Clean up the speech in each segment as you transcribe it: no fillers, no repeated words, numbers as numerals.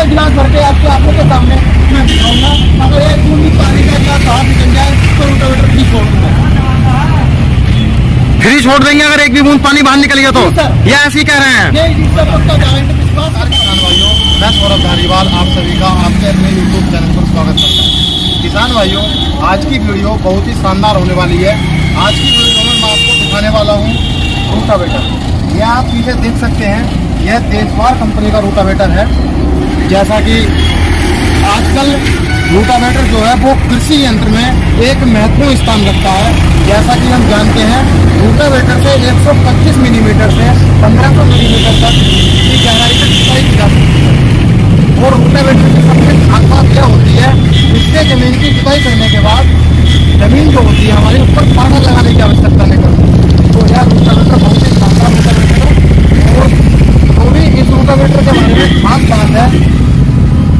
गिलास भर के आपके आंखों के सामने मैं दिखाऊंगा। अगर एक बूंद भी पानी का गिलास बाहर निकल जाए तो रोटावेटर फ्री छोड़ दूंगा। फ्री छोड़ देंगे अगर एक भी बूंद पानी बाहर निकल गया तो? ये ऐसे ही कह रहे हैं? मैं सौरभ धारीवाल आप सभी का आपके अपने यूट्यूब चैनल पर स्वागत करता हूँ। किसान भाइयों, आज की वीडियो बहुत ही शानदार होने वाली है। आज की वीडियो में मैं आपको दिखाने वाला हूँ रोटावेटर। यह आप पीछे देख सकते हैं, यह देशवार कंपनी का रोटावेटर है। जैसा कि आजकल रोटावेटर जो है वो कृषि यंत्र में एक महत्वपूर्ण स्थान रखता है। जैसा कि हम जानते हैं, रोटावेटर से 125 मिलीमीटर से 1500 मिलीमीटर तक की गहराई तक जुताई की जा सकती है। और रोटावेटर की सबसे खास बात यह होती है, इससे जमीन की जुताई करने के बाद जमीन जो होती है हमारे ऊपर पाना लगाने की आवश्यकता नहीं पड़ती। तो यह रोटावेटर बहुत ही शानदार रोटावेटर है। और जो भी इस रोटावेटर के बारे में खास बात है,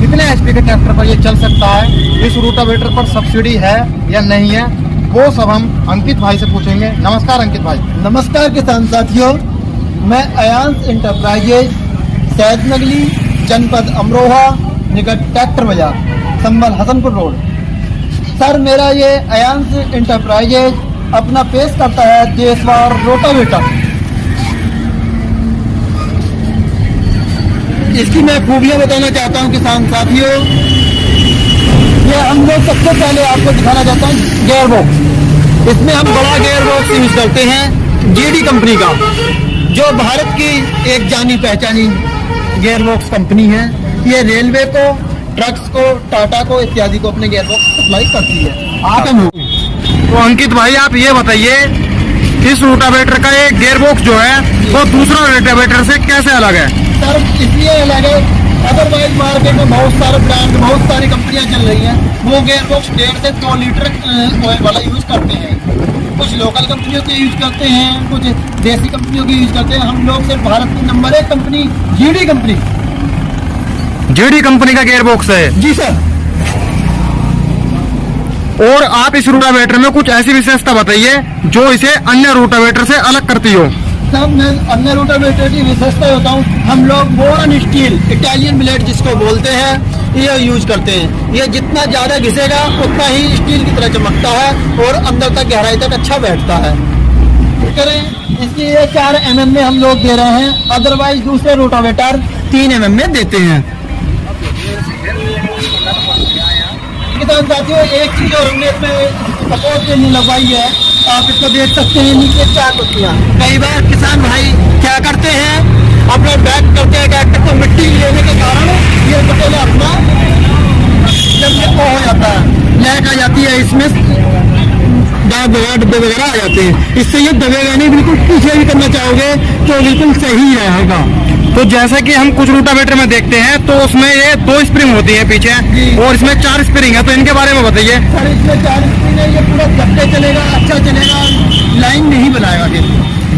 कितने HP के ट्रैक्टर पर ये चल सकता है, इस रोटावेटर पर सब्सिडी है या नहीं है, वो सब हम अंकित भाई से पूछेंगे। नमस्कार अंकित भाई। नमस्कार किसान साथियों, मैं अयांश इंटरप्राइजेज, सैदनगली, जनपद अमरोहा, निकट ट्रैक्टर बाजार, संबल हसनपुर रोड। सर, मेरा ये अयांश इंटरप्राइजेज अपना पेश करता है देशवार रोटावेटर। इसकी मैं खूबियां बताना चाहता हूं किसान साथियों। ये हम लोग सबसे पहले आपको दिखाना चाहता हूं गेयर बॉक्स। इसमें हम बड़ा गेयर बॉक्स यूज करते हैं GD कंपनी का, जो भारत की एक जानी पहचानी गेयर बॉक्स कंपनी है। ये रेलवे को, ट्रक्स को, टाटा को इत्यादि को अपने गेयर बॉक्स सप्लाई करती है। तो अंकित भाई आप ये बताइए, इस रोटावेटर का एक गियर बॉक्स जो है वो दूसरा रोटावेटर से कैसे अलग है? सर, इसलिए अलग है, अदरवाइज मार्केट में बहुत सारे ब्रांड, बहुत सारी कंपनियां चल रही हैं, वो गेयर बॉक्स 1.5 से 2 लीटर ऑयल वाला यूज करते हैं। कुछ लोकल कंपनियों के यूज करते हैं, कुछ देसी कंपनियों के यूज करते हैं। हम लोग सिर्फ भारत की नंबर 1 कंपनी GD कंपनी का गियर बॉक्स है। जी सर। और आप इस रोटावेटर में कुछ ऐसी विशेषता बताइए जो इसे अन्य रोटावेटर से अलग करती हो। सब मैं अन्य रोटावेटर की विशेषता बताऊं, हम लोग बोरन स्टील, इटालियन ब्लेड जिसको बोलते हैं, ये यूज करते हैं। ये जितना ज्यादा घिसेगा उतना ही स्टील की तरह चमकता है और अंदर तक गहराई तक अच्छा बैठता है। करें इसकी ये 4 mm में हम लोग दे रहे हैं, अदरवाइज दूसरे रोटावेटर 3 mm में देते हैं। किसान साथियों, एक चीज और हमने इसमें सपोर्ट के लिए लगवाई है, आप इसको देख सकते हैं, नीचे 4 पत्तियां। कई बार किसान भाई क्या करते हैं, अपना बैक करते हैं ट्रैक्टर को, मिट्टी लेने के कारण ये पटेला अपना जब ये हो जाता है, लहक आ जाती है, इसमें दाग वगैरह, डब्बे वगैरह आ जाते हैं। इससे ये दबेगा नहीं, बिल्कुल पीछे भी करना चाहोगे तो बिल्कुल सही रहेगा। तो जैसे कि हम कुछ रोटावेटर में देखते हैं तो उसमें ये 2 स्प्रिंग होती है पीछे और इसमें 4 स्प्रिंग है, तो इनके बारे में बताइए। सर, इसमें 4 स्प्रिंग है, ये पूरा धक्के चलेगा, अच्छा चलेगा, लाइन नहीं बनाएगा,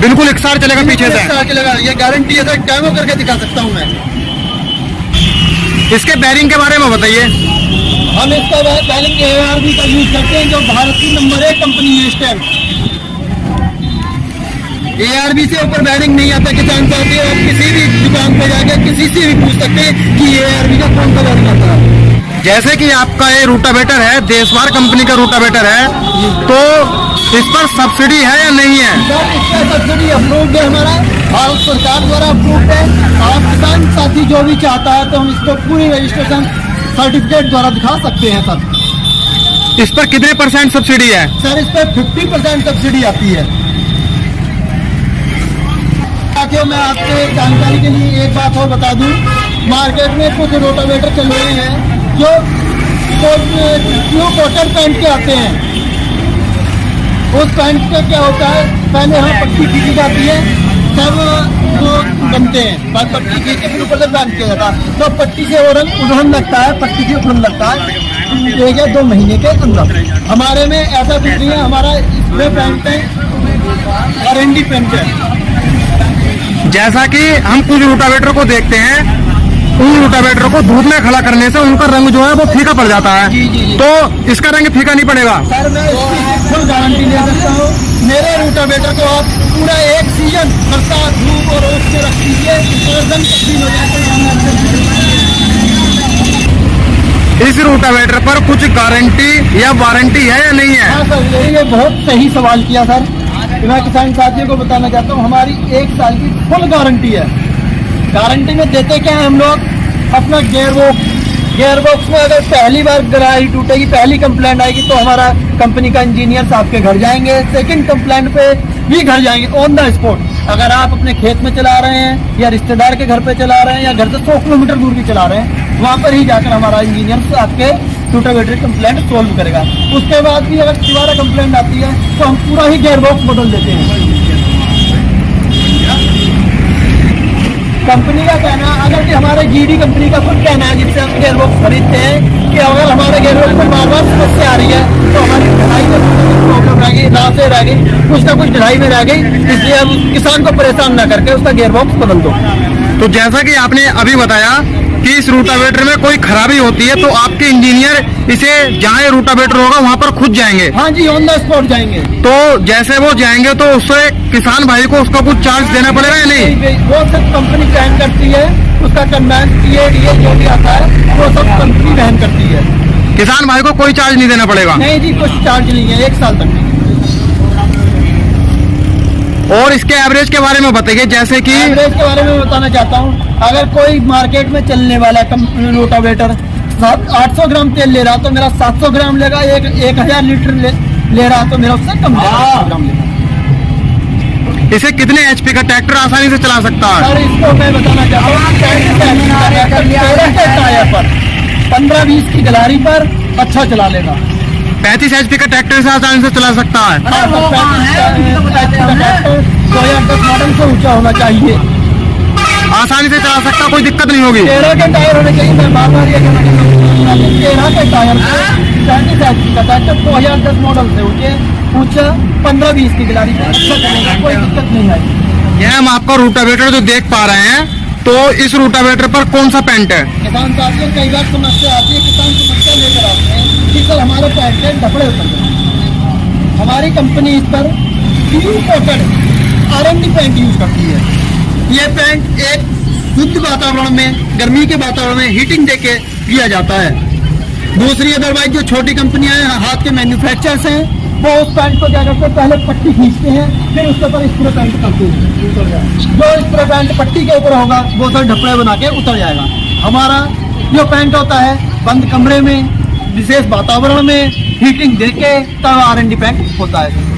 बिल्कुल एकसार चलेगा पीछे से चलेगा। ये गारंटी है सर, डेमो करके दिखा सकता हूँ मैं। इसके बैरिंग के बारे में बताइए। हम इसका बैरिंग ARB का यूज करते हैं, जो भारत की नंबर 1 कंपनी है इस टाइम। ARB से ऊपर बैरिंग नहीं आता किसान साथियों। आप किसी भी दुकान पे जाके किसी से भी पूछ सकते हैं कि ARB का कौन सा बैरिंग आता है। जैसे कि आपका ये रोटावेटर है, देशवार कंपनी का रोटावेटर है, तो इस पर सब्सिडी है या नहीं है? सर, इस पर सब्सिडी अप्रूव्ड है, हमारा भारत सरकार द्वारा अप्रूव्ड है। आप किसान साथी जो भी चाहता है तो हम इसको पूरी रजिस्ट्रेशन सर्टिफिकेट द्वारा दिखा सकते हैं। सर, इस पर कितने % सब्सिडी है? सर, इस पर 50% सब्सिडी आती है। साथियों, मैं आपको जानकारी के लिए एक बात और बता दूं, मार्केट में कुछ रोटावेटर चल रहे हैं जो कॉटन पैंट के आते हैं। उस पैंट का क्या होता है, पहले यहाँ पट्टी खींची जाती है, तब वो बनते हैं, बाद पट्टी खींच के फिर ऊपर से बैंड किया जाता है, तो पट्टी से उड़न लगता है, पट्टी से उड़न लगता है 1 या 2 महीने के अंदर। हमारे में ऐसा कुछ नहीं है, हमारा स्प्रे पैंट है, R&D पैंट है। जैसा कि हम कुछ रोटावेटर को देखते हैं, उन रोटावेटर को धूप में खड़ा करने से उनका रंग जो है वो फीका पड़ जाता है। जी। तो इसका रंग फीका नहीं पड़ेगा? सर, मैं इसकी फुल गारंटी ले सकता हूँ। मेरे रोटावेटर को आप पूरा 1 सीजन बरसात, धूप और ओस में रख दीजिए, तो रंग तब्दील हो जाता है। इस रोटावेटर पर कुछ गारंटी या वारंटी है या नहीं है? हाँ सर, ये बहुत सही सवाल किया सर। मैं किसान साथियों को बताना चाहता हूँ, हमारी 1 साल की फुल गारंटी है। गारंटी में देते क्या है हम लोग, अपना गियर बॉक्स में अगर पहली बार गरारी टूटेगी, पहली कंप्लेंट आएगी तो हमारा कंपनी का इंजीनियर आपके घर जाएंगे। सेकंड कंप्लेंट पे भी घर जाएंगे ऑन द स्पॉट। अगर आप अपने खेत में चला रहे हैं या रिश्तेदार के घर पे चला रहे हैं या घर से 100 किलोमीटर दूर भी चला रहे हैं, वहाँ पर ही जाकर हमारा इंजीनियर आपके रोटावेटर कंप्लेंट सोल्व करेगा। उसके बाद भी अगर दोबारा कंप्लेंट आती है तो हम पूरा ही गियर बॉक्स बदल देते हैं। कंपनी का कहना, अगर कि हमारे जीडी कंपनी का खुद कहना है जिससे हम गियर बॉक्स खरीदते हैं, कि अगर हमारे गियर बॉक्स में बार बार समस्या आ रही है तो हमारी ढलाई में प्रॉब्लम रह गई, ना से रह गई, कुछ ना कुछ ढलाई में रह गई, इसलिए अब किसान को परेशान ना करके उसका गियर बॉक्स बदल दो। तो जैसा कि आपने अभी बताया कि इस रोटावेटर में कोई खराबी होती है तो आपके इंजीनियर इसे जहाँ रोटावेटर होगा वहाँ पर खुद जाएंगे? हाँ जी, ऑन द स्पॉट जाएंगे। तो जैसे वो जाएंगे तो उससे किसान भाई को उसका कुछ चार्ज देना पड़ेगा या नहीं? वो सब कंपनी वहन करती है, उसका कन्वेंस ये जो भी आता है वो सब कंपनी वहन करती है। किसान भाई को कोई चार्ज नहीं देना पड़ेगा? नहीं जी, कुछ चार्ज नहीं है, 1 साल तक नहीं। और इसके एवरेज के बारे में बताइए, जैसे कि एवरेज के बारे में बताना चाहता हूँ। अगर कोई मार्केट में चलने वाला रोटावेटर 800 ग्राम तेल ले रहा तो मेरा 700 ग्राम लेगा, 1000 लीटर ले रहा तो मेरा उससे कम ग्राम लेगा। इसे कितने एचपी का ट्रैक्टर आसानी से चला सकता है? सर इसको मैं बताना चाहता हूँ, 13 के टायर पर 15-20 की गलारी पर अच्छा चला लेगा। 35 एचपी का ट्रैक्टर से आसानी से चला सकता है? 2010 मॉडल से ऊंचा होना चाहिए, आसानी से चला सकता, कोई दिक्कत नहीं होगी। 13 के टायर होने चाहिए। मैं बार बार ये कहना चाहता हूँ, 13 के टायर 35 एचपी का ट्रैक्टर 2010 मॉडल से ऊंचा 15-20 की गिलारी पे अच्छा चलेगा, कोई दिक्कत नहीं आएगी। यह हम आपका रोटावेटर जो देख पा रहे हैं, तो इस रोटावेटर पर कौन सा पेंट है? किसान साथियों कई बार समस्या आती है, किसान समस्या लेकर आते हैं कि सर हमारे पैंट के ढपड़े उतर गए। हमारी कंपनी इस पर R&D पेंट यूज करती है। ये पेंट एक शुद्ध वातावरण में, गर्मी के वातावरण में हीटिंग देके किया जाता है। दूसरी अदरवाइज जो छोटी कंपनियां हैं, हाथ के मैन्युफैक्चरर्स हैं, वो उस पेंट को क्या करते हैं, पहले पट्टी खींचते हैं, फिर उसके ऊपर स्प्रे पेंट करते हैं। जो स्प्रे पेंट पट्टी के ऊपर होगा वो सर ढपड़े बना के उतर जाएगा। हमारा जो पेंट होता है बंद कमरे में, विशेष वातावरण में हीटिंग देके तब R&D पेंट होता है।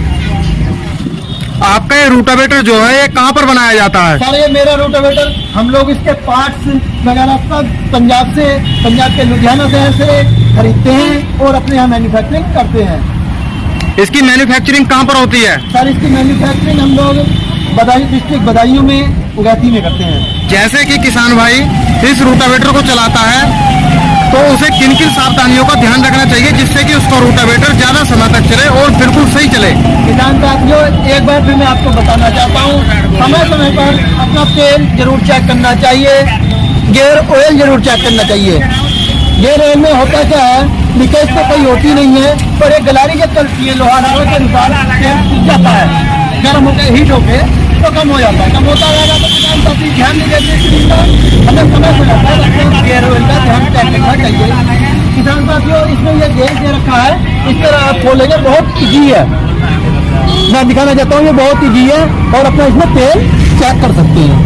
आपका ये रोटावेटर जो है ये कहाँ पर बनाया जाता है? सर ये मेरा रोटावेटर हम लोग इसके पार्ट्स वगैरह सब पंजाब के लुधियाना शहर से खरीदते हैं और अपने यहाँ मैन्युफैक्चरिंग करते हैं। इसकी मैन्युफैक्चरिंग कहाँ पर होती है? सर इसकी मैन्युफैक्चरिंग हम लोग बदायूं डिस्ट्रिक्ट बदायूं में उगाती में करते हैं। जैसे कि किसान भाई इस रोटावेटर को चलाता है तो उसे किन किन सावधानियों का ध्यान रखना चाहिए जिससे कि उसका रोटावेटर ज्यादा समय तक चले और बिल्कुल सही चले? किसान साथियों एक बार फिर मैं आपको बताना चाहता हूँ, समय समय पर अपना तेल जरूर चेक करना चाहिए, गियर ऑयल जरूर चेक करना चाहिए। गियर ऑयल में होता क्या है, लीकेज तो कोई होती नहीं है, पर एक गलारी जब चलती है लोहा के अनुसार तेल सूख जाता है, गर्म होकर हीट होकर तो कम हो जाता है। कम होता रहेगा तो किसान साथी ध्यान नहीं देते, हमें समय से लगता है गियर ऑयल का ध्यान चेक करना चाहिए। किसान साथियों इसमें ये गेज दे रखा है, इस तरह आप खोलेंगे, बहुत ईजी है। मैं दिखाना चाहता हूँ, ये बहुत ईजी है और अपना इसमें तेल चेक कर सकते हैं।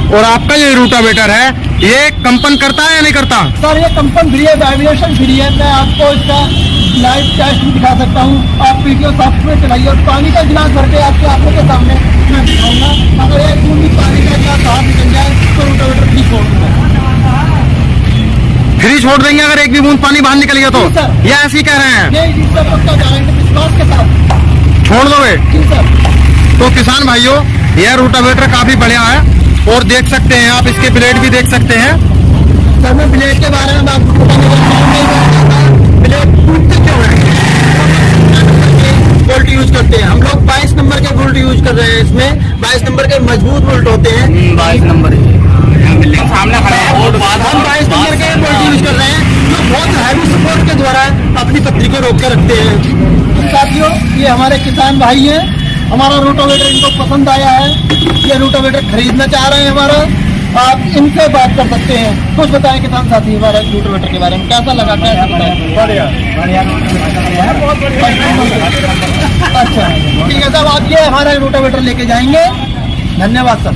और आपका ये रोटावेटर है ये कंपन करता है या नहीं करता? सर ये कंपन फ्री है, वाइब्रेशन फ्री है। मैं आपको इसका लाइव टेस्ट भी दिखा सकता हूँ, आप वीडियो सॉफ्टवेयर चलाइए और पानी का गिलास भर के आपके आंखों के सामने मैं दिखाऊंगा। अगर एक बूंद भी पानी का गिलास बाहर निकल जाए तो रोटावेटर फ्री छोड़ दूंगा। फ्री छोड़ देंगे अगर एक भी बूंद पानी बाहर निकल गया तो? जी सर। ये ऐसे ही कह रहे हैं? नहीं जी सर, पक्का गारंटी विश्वास के साथ छोड़ दोगे? जी सर। तो किसान भाइयों यह रोटावेटर काफी बढ़िया है और देख सकते हैं आप, इसके ब्लेड भी देख सकते हैं। सर मैं ब्लेड के बारे में आपको ब्लेड टूटते क्यों हैं? बोल्ट यूज करते हैं हम लोग, 22 नंबर के बोल्ट यूज कर रहे हैं। इसमें 22 नंबर के मजबूत बोल्ट होते हैं। 22 नंबर सामने खड़े हैं, हम 22 नंबर के बोल्ट यूज कर रहे हैं जो बहुत हैवी सपोर्ट के द्वारा अपनी पत्नी को रोक कर रखते हैं। साथियों ये हमारे किसान भाई हैं, हमारा रोटावेटर इनको पसंद आया है, ये रोटावेटर खरीदना चाह रहे हैं हमारा। आप इनसे बात कर सकते हैं। कुछ बताएं किसान साथी हमारे रोटावेटर के बारे में, कैसा लगा, कैसे बताएं? बढ़िया बढ़िया अच्छा ठीक है साहब, आप ये हमारा रोटावेटर लेके जाएंगे। धन्यवाद सर।